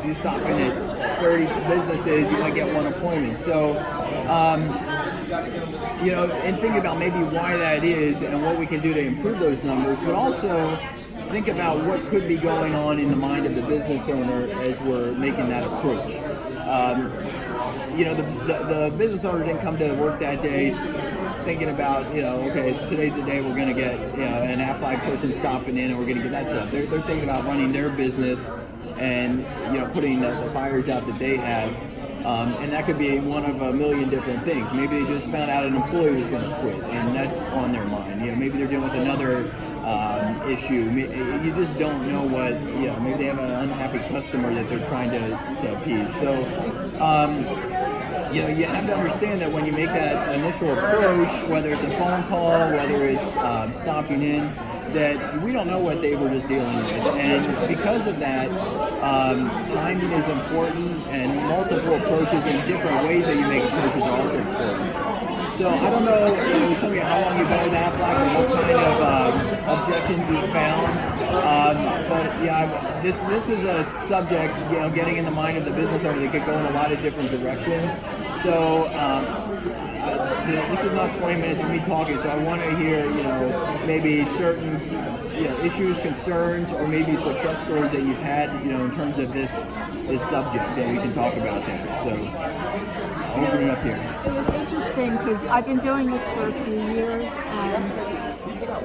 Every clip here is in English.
if you stop in at 30 businesses, you might get one appointment. So, and thinking about maybe why that is and what we can do to improve those numbers, but also think about what could be going on in the mind of the business owner as we're making that approach. The business owner didn't come to work that day thinking about, okay, today's the day we're going to get, an Aflac person stopping in and we're going to get that stuff. They're thinking about running their business and, putting the fires out that they have. And that could be one of a million different things. Maybe they just found out an employee was going to quit and that's on their mind. Maybe they're dealing with another issue. You just don't know what, maybe they have an unhappy customer that they're trying to appease. So, you have to understand that when you make that initial approach, whether it's a phone call, whether it's stopping in, that we don't know what they were just dealing with. And because of that, timing is important, and multiple approaches and different ways that you make approaches are also important. So I don't know, some of you, how long you've been with Aflac or what kind of objections you've found. But yeah, this is a subject, getting in the mind of the business owner that could go in a lot of different directions. So this is not 20 minutes of me talking, so I want to hear, maybe certain, issues, concerns, or maybe success stories that you've had, in terms of this subject that we can talk about that. So I'll open it up here. It was interesting because I've been doing this for a few years, and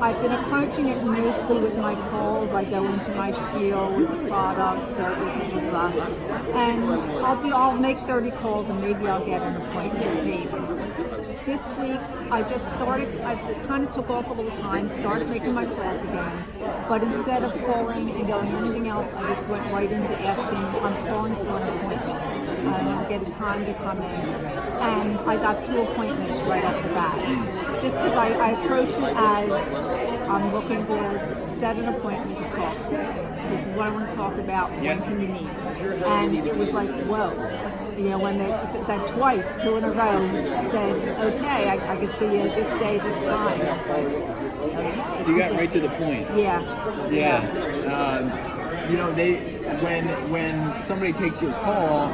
I've been approaching it mostly with my calls. I go into my spiel with the product, services, and blah, blah. And I'll make 30 calls and maybe I'll get an appointment, maybe. This week, I kind of took off a little time, started making my calls again, but instead of calling and going anything else, I just went right into asking, I'm calling for an appointment. And get a time to come in. And I got 2 appointments right off the bat. Just because I approach it as I'm looking to set an appointment to talk to you. This is what I want to talk about. When can you meet? And it was like, whoa. When that twice, 2 in a row, said, okay, I can see you this day, this time. I was like, okay. So you got right to the point. Yeah. When somebody takes your call,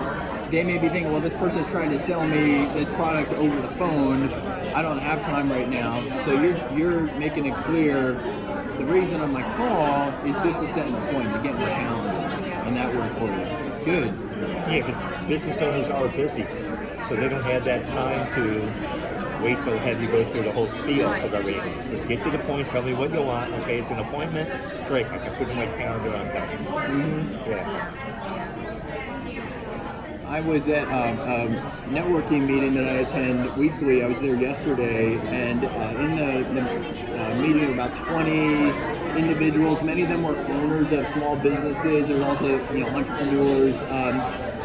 they may be thinking, well, this person's trying to sell me this product over the phone. I don't have time right now. So you're making it clear the reason of my call is just to set an appointment, get my calendar, and that worked for you. Good. Yeah, because business owners are busy, so they don't have that time to wait till have you go through the whole spiel of everything. Just get to the point, tell me what you want. Okay, it's an appointment. Great, I can put in my calendar on that. Mm-hmm. Yeah. I was at a networking meeting that I attend weekly. I was there yesterday, and in the meeting, about 20 individuals. Many of them were owners of small businesses. There were also entrepreneurs.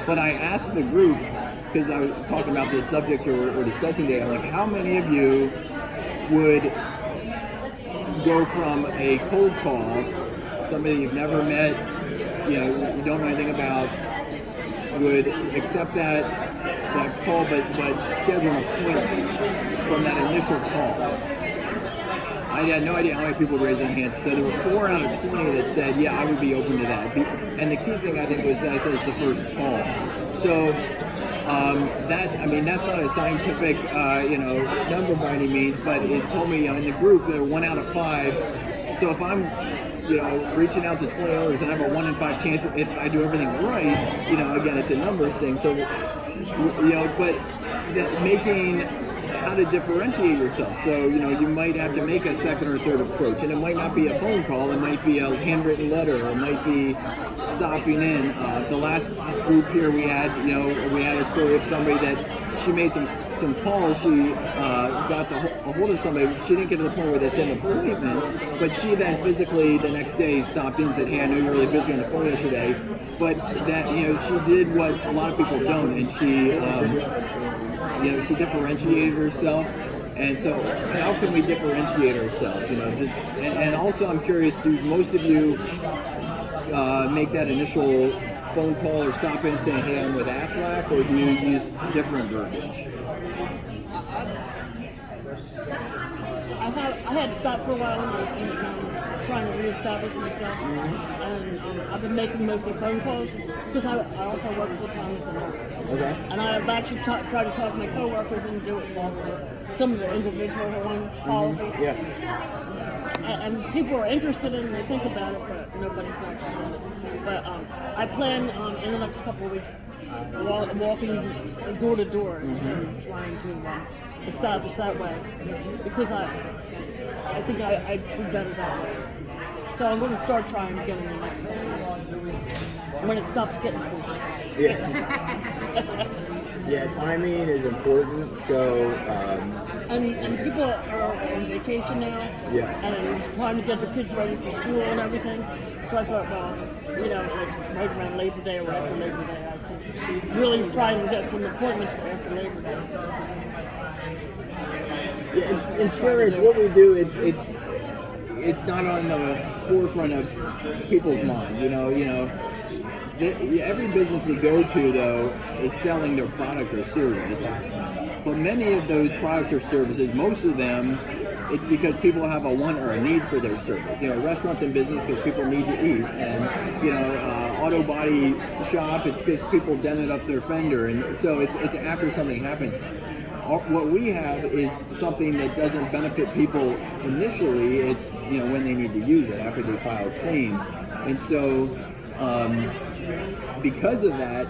But I asked the group, because I was talking about this subject here we're discussing today, I'm like, how many of you would go from a cold call, somebody you've never met, you don't know anything about, would accept that call, but schedule an appointment from that initial call? I had no idea how many people would raise their hands. So there were 4 out of 20 that said, yeah, I would be open to that. And the key thing I think was that I said it's the first call. So that's not a scientific number by any means, but it told me in the group there were 1 out of 5. So if I'm reaching out to 20 owners and I have a 1 in 5 chance if I do everything right, again, it's a numbers thing. So, but that making how to differentiate yourself. So, you might have to make a second or third approach, and it might not be a phone call, it might be a handwritten letter, it might be stopping in. The last group here we had a story of somebody that she made some calls, she got a hold of somebody, she didn't get to the point where they set an appointment, but she then physically the next day stopped in and said, hey, I know you're really busy on the phone yesterday, but that, she did what a lot of people don't, and she differentiated herself. And so how can we differentiate ourselves? And also I'm curious, do most of you make that initial phone call or stop in and say, hey, I'm with Aflac, or do you use different verbiage? I had stopped for a while and trying to reestablish myself, and I've been making mostly phone calls because I also work full time as a nurse. Okay. And I've actually tried to talk to my coworkers and do it for some of the individual ones policies. Yeah. And people are interested in it and they think about it, but nobody's interested in it. But I plan in the next couple of weeks walking door to door and trying to establish that way, because I think I do better that way. So I'm going to start trying again in the next couple of weeks when it stops getting so high. Yeah. Yeah, timing is important. So, and people are on vacation now. Yeah. And trying to get the kids ready for school and everything. So I thought, well, like right around Labor Day or after Labor Day, I could really try and get some appointments for after Labor Day. yeah, insurance. What we do, it's not on the forefront of people's minds. Every business we go to, though, is selling their product or service. But many of those products or services, most of them, it's because people have a want or a need for their service. Restaurants and business because people need to eat, and auto body shop, it's because people dented up their fender, and so it's after something happens. What we have is something that doesn't benefit people initially. It's when they need to use it after they file claims, and so. Because of that,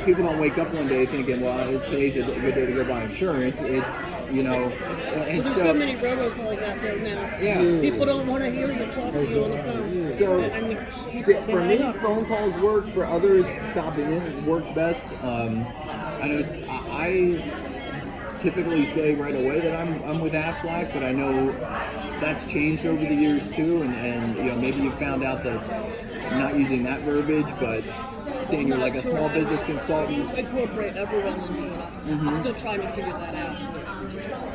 people don't wake up one day thinking, well, today's a good day to go buy insurance. It's, and There's so so many robocalls out there now. Yeah. People don't want to hear you talk to you on the phone. So, for me, hang up. phone calls work. For others, stopping in work best. I typically say right away that I'm with Aflac, but I know that's changed over the years too, and maybe you found out that I'm not using that verbiage, but saying you're like a small business consultant. I incorporate everyone into it. I'm still trying to figure that out.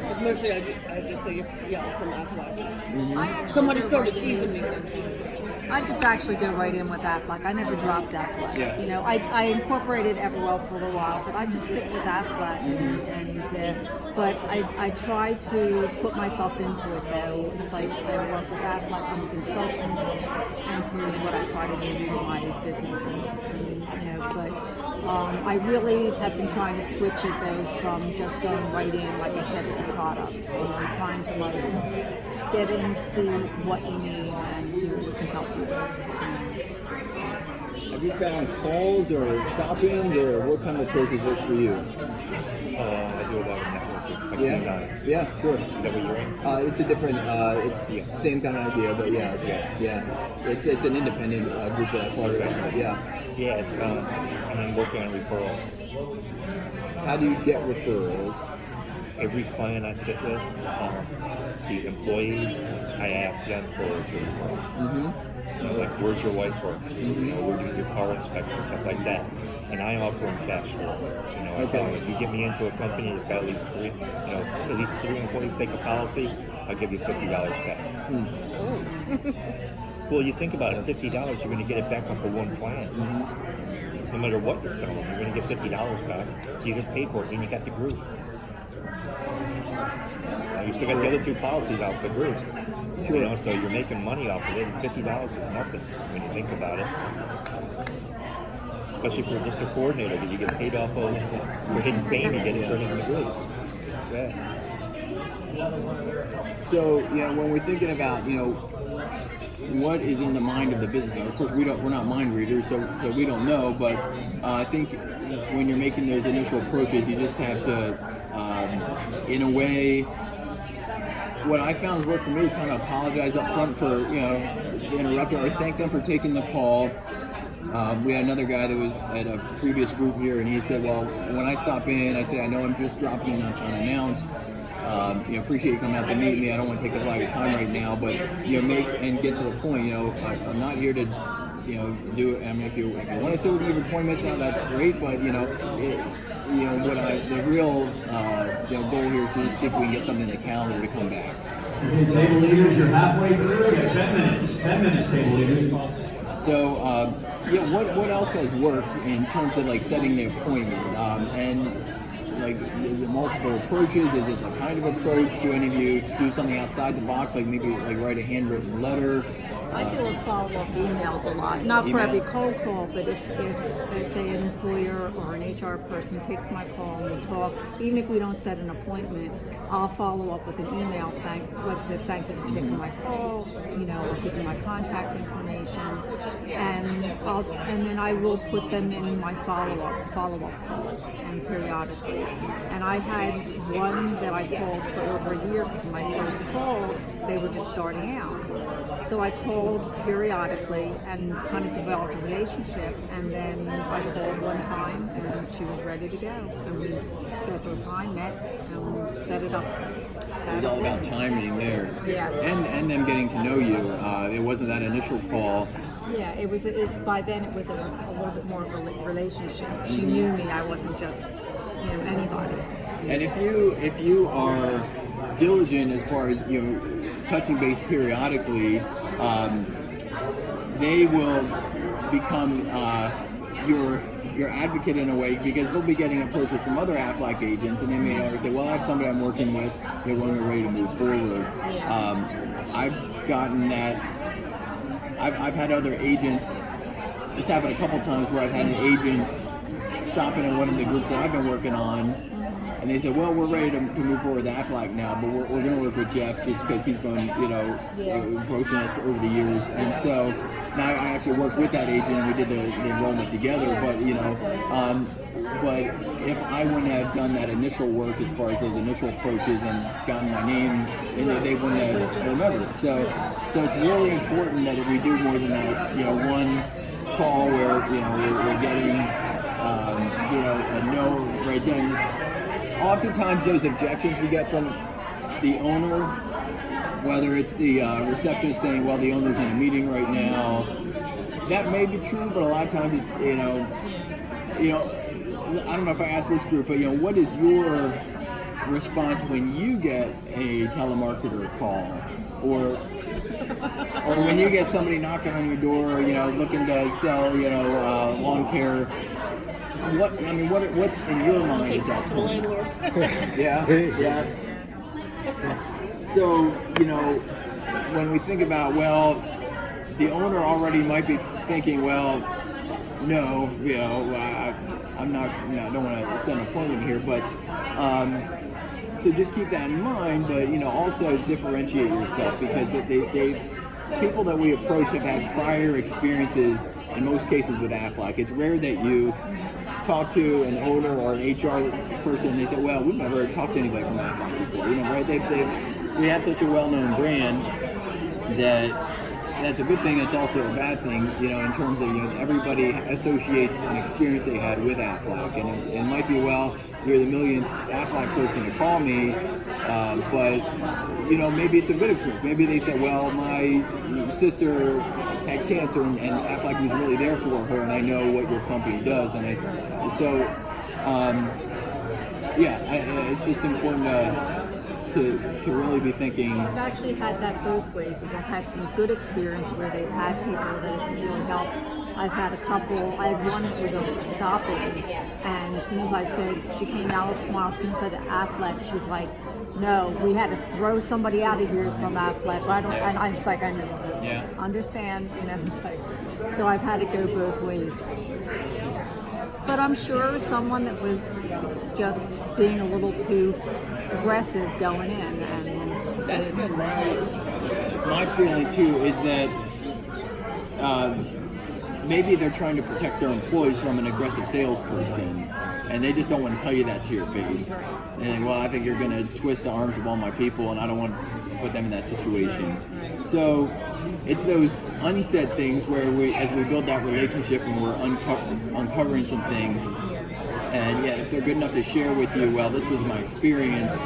But mostly I just say, yeah, from Aflac. Somebody started teasing me. I just actually go right in with Aflac. I never dropped Aflac. Yeah. I incorporated Everwell for a while, but I just stick with Aflac. But I try to put myself into it though. It's like I work with Aflac, I'm a consultant, and here's what I try to do for my businesses. But I really have been trying to switch it though from just going right in, like I said, with the product. I'm trying to get in, see what you need, and see what we can help you with. Have you found calls or stop-ins, or what kind of approaches work for you? I do a lot of networking. Like Yeah, sure. Is that what you're in? It's a different, it's the same kind of idea, but it's an independent group that I part of. Yeah, it's I'm working on referrals. How do you get referrals? Every client I sit with, the employees, I ask them for a referral. Like, where's your wife work? Where do you do car inspection, stuff like that. And I offer them cash for it. I tell them, if you get me into a company that's got at least three employees take a policy, I'll give you $50 back. Well, you think about it, $50, you're going to get it back off of one client. No matter what you're selling, you're going to get $50 back. So you get paid for it, and you got the group. You still got the other two policies out the group. Sure. So you're making money off of it, and $50 is nothing when you think about it. Especially for just a coordinator that you get paid off of for hitting pain, you get it for hitting the groups. Yeah. So, when we're thinking about, what is in the mind of the business owner, of course we're not mind readers, so we don't know, but I think when you're making those initial approaches, you just have to, in a way, what I found has worked for me is kind of apologize up front for, interrupting, or thank them for taking the call. We had another guy that was at a previous group here, and he said, well, when I stop in, I say, I know I'm just dropping in unannounced. Appreciate you coming out to meet me. I don't want to take up a lot of your time right now, but make and get to the point. I'm not here to do it. I mean, if you want to sit with me for 20 minutes now, that's great. But the real goal here is to just see if we can get something in the calendar to come back. Okay, table leaders, you're halfway through. You got 10 minutes. 10 minutes, table leaders. So, what else has worked in terms of like setting the appointment? And like, is it multiple approaches? Is it the kind of approach? Do any of you do something outside the box, like maybe like write a handwritten letter? I do a follow-up emails a lot, not for Email? every cold call, but if say an employer or an HR person takes my call and we talk, even if we don't set an appointment, I'll follow up with an email, thank you for taking my call, giving my contact information, and then I will put them in my follow-up calls and periodically. And I had one that I called for over a year because my first call, they were just starting out. So I called periodically and kind of developed a relationship, and then I called one time and she was ready to go. And we scheduled time, met, and we set it up. It's all about timing there. Yeah. And them getting to know you. It wasn't that initial call. Yeah, by then it was a little bit more of a relationship. She knew me, I wasn't just, anybody. And if you are diligent as far as, touching base periodically, they will become your advocate in a way, because they'll be getting approaches from other Aflac agents, and they may always say, well, I have somebody I'm working with, they're when we're ready to move forward. I've gotten that. I've had other agents, this happened a couple times where I've had an agent stopping at one of the groups that I've been working on, and they said, well, we're ready to move forward with Aflac now, but we're going to work with Jeff just because he's been, approaching us for over the years. And so now I actually worked with that agent and we did the enrollment together. But, but if I wouldn't have done that initial work as far as those initial approaches and gotten my name, they wouldn't have remembered it. So it's really important that if we do more than that, one call where, we're getting, a no right then. Oftentimes those objections we get from the owner, whether it's the receptionist saying, well, the owner's in a meeting right now, that may be true, but a lot of times it's, I don't know if I asked this group, but what is your response when you get a telemarketer call, or when you get somebody knocking on your door, looking to sell, lawn care? What's in your mind at that point? Yeah. So, when we think about, well, the owner already might be thinking, well, no, I'm not, I don't want to set an appointment here, but, so just keep that in mind, but, also differentiate yourself, because people that we approach have had prior experiences, in most cases, with Aflac. It's rare that you talk to an owner or an HR person and they say, well, we've never talked to anybody from Aflac before, right? We have such a well-known brand that's a good thing. It's also a bad thing, in terms of, everybody associates an experience they had with Aflac, and it might be, well, you're the millionth Aflac person to call me, but maybe it's a good experience. Maybe they said, well, my sister had cancer and Aflac was really there for her, and I know what your company does, it's just important to really be thinking. I've actually had that both ways. I've had some good experience where they've had people that have really helped. I've had a couple. I had one that was a stop-in, and as soon as I said, she came out with a smile. As soon as I said Aflac, she's like, no, we had to throw somebody out of here from Aflac. And I'm just like, I understand, it's like, so I've had to go both ways. But I'm sure someone that was just being a little too aggressive going in. And that's my feeling too, is that maybe they're trying to protect their employees from an aggressive salesperson, and they just don't want to tell you that to your face. And well, I think you're going to twist the arms of all my people, and I don't want to put them in that situation. So it's those unsaid things where as we build that relationship and we're uncovering some things, and if they're good enough to share with you, well, this was my experience,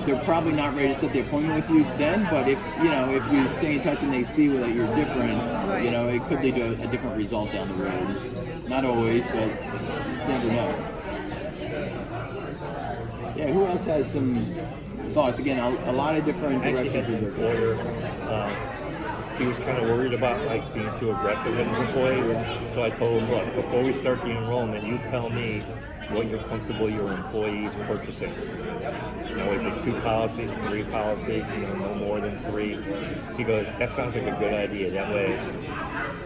they're probably not ready to set the appointment with you then, but if you stay in touch and they see that you're different, it could lead to a different result down the road. Not always, but you never know. Yeah, who else has some thoughts? Again, a lot of different directions. Actually, had an employer, he was kind of worried about being too aggressive with his employees. So I told him, look, before we start the enrollment, you tell me what you're comfortable your employees purchasing. You know, is it 2 policies, 3 policies, you know, no more than 3? He goes, that sounds like a good idea. That way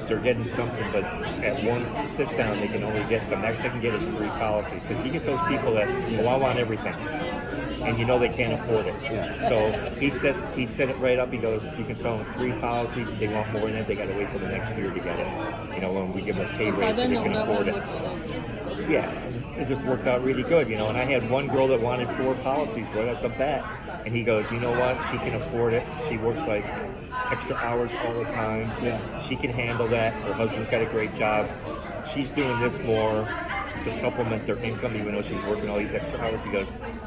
they're getting something, but at one sit down they can only get, the max they can get is 3 policies. Because you get those people that, oh, I want everything. And you know they can't afford it. Yeah. So he set it right up. He goes, you can sell them 3 policies. If they want more than that, they got to wait till the next year to get it. You know, when we give them a pay By raise so then they you'll can know afford how it. much. Yeah, it just worked out really good, you know. And I had one girl that wanted 4 policies right at the bat, and he goes, you know what? She can afford it. She works like extra hours all the time. Yeah. She can handle that. Her husband's got a great job. She's doing this more to supplement their income, even though she's working all these extra hours. He goes,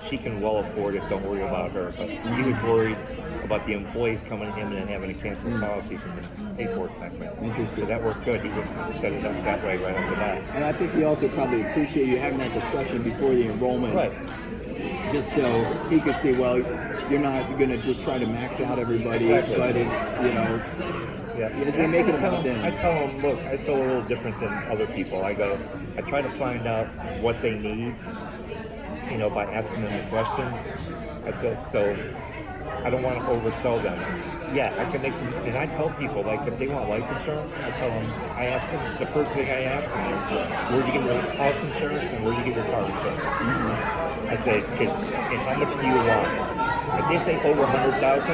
she can well afford it. Don't worry about her. But he was worried about the employees coming to him and then having to cancel policies and then pay for it back then. Interesting. So that worked good. He just set it up that way right off the bat. And I think he also probably appreciated you having that discussion before the enrollment. Right. Just so he could see, well, you're not going to just try to max out everybody, Exactly. but it's, you know, Yeah, As we make it about them. I tell them, look, I sell a little different than other people. I try to find out what they need, you know, by asking them the questions. I said, so I don't want to oversell them. Yeah, I can make them, and I tell people, like, if they want life insurance, I tell them, I ask them, the first thing I ask them is, where do you get your house insurance and where do you get your car insurance? Mm-hmm. I say, and how much do you want? If they say over 100,000,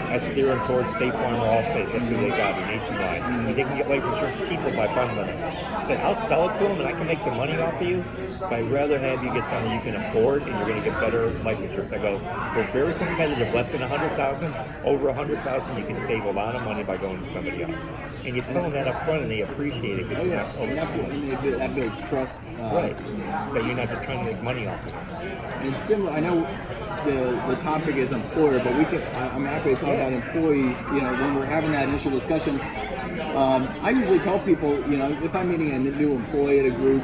I steer them towards State Farm or Allstate. That's who they got, nationwide. And they can get life insurance cheaper by bundling it. I said, I'll sell it to them and I can make the money off of you, but I'd rather have you get something you can afford and you're going to get better life insurance. I go, so very competitive, less than 100,000, over 100,000, you can save a lot of money by going to somebody else. And you tell them that up front and they appreciate it. Oh yeah, that builds trust. Right, that you're not just trying to make money off of them. And similar, I know the topic is employer, but I'm happy to talk about employees. You know, when we're having that initial discussion, I usually tell people, you know, if I'm meeting a new employee at a group,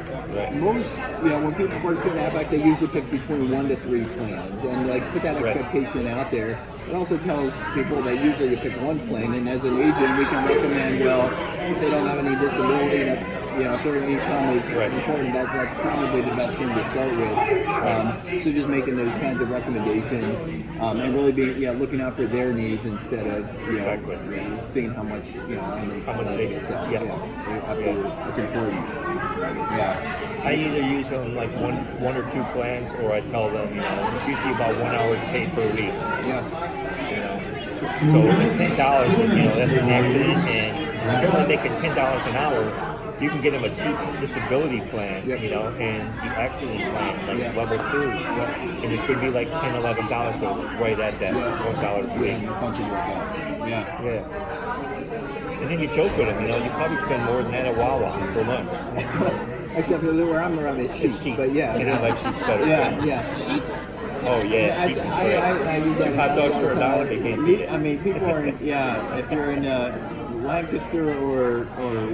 most, you know, when people participate in AFAC, they usually pick between 1 to 3 plans, and like put that expectation out there. It also tells people that usually they pick 1 plan, and as an agent, we can recommend, well, if they don't have any disability, that's, you know, if their income is important, that's probably the best thing to start with. So just making those kinds of recommendations, and really being, looking out for their needs instead of, you know, seeing how much they can sell. Yeah. Absolutely. That's important. Yeah. I either use them like one or 2 plans, or I tell them, you know, it's usually about 1 hour's pay per week. Yeah. You know, so $10, you know, that's an accident, and if you're only making $10 an hour, you can get them a cheap disability plan, you know, and the accident plan, like level 2, and it's going to be like $10, $11, so it's right at that $1 a week. Yeah. And then you joke with them, you know, you probably spend more than that at Wawa for lunch. That's what, except for where I'm around, it's Sheets. But yeah. And I like Sheets better. Yeah. Sheets. Oh yeah, Sheets is great. I use that hot dogs for $1, they can't beat it. I mean, people are in, if you're in Lancaster or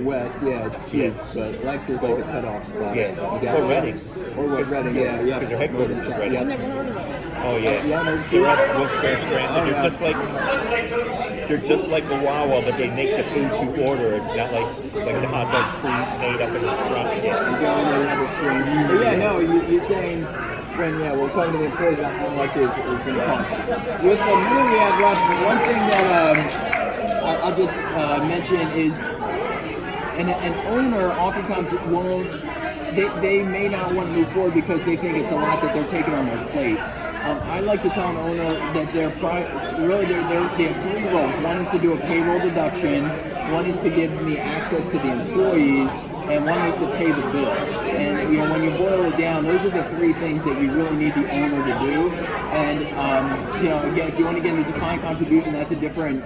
West, it's Sheets, but Lancaster's like the cutoff spot. Yeah, or Reading. Or Reading, yeah. Because their headquarters is Reading. I've never heard of it. Oh yeah. No, They're at Wilkes-Barre Scranton. They're just like a Wawa, but they make the food to order. It's not like the hot dogs pre-made up in the front. You go in there and have a screen. But you're saying when we're talking to the employees about how much is going to cost. With the minute we have left, one thing that I'll just mention is an owner oftentimes won't. They may not want to move forward because they think it's a lot that they're taking on their plate. I like to tell an owner that they have 3 roles. One is to do a payroll deduction, one is to give me access to the employees, and one is to pay the bill. And when you boil it down, those are the 3 things that you really need the owner to do. And again, if you want to get into defined contribution, that's a different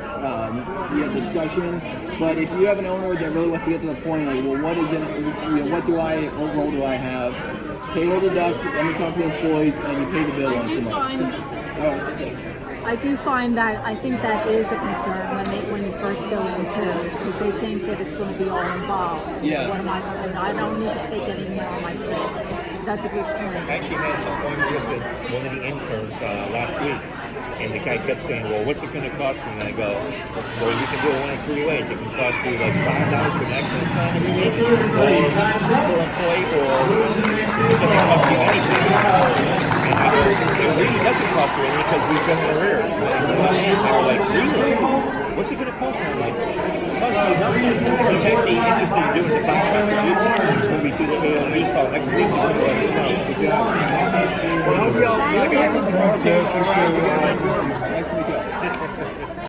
discussion. But if you have an owner that really wants to get to the point, like, well, what is it? What role do I have? Payroll deduct, let me talk to the employees, and you pay the bill once a month. I do find that I think that is a concern when you first go into, because they think that it's going to be all involved. Yeah. What am I don't need to take any more on my plate. So that's a good point. I actually had one with one of the interns last week, and the guy kept saying, well, what's it going to cost you? And I go, well, you can do it 1 of 3 ways. It can cost you like $5 for an accident plan every week, or per employee, or it doesn't cost you This is frustrating because we've been in arrears. And they're like, really? What's it going to cost? I'm like, cost me nothing. It's actually interesting doing the contract when we do the install next week. So let us know. Good job. Well, I hope you guys have the car too. All right, you guys have fun. Nice to meet you.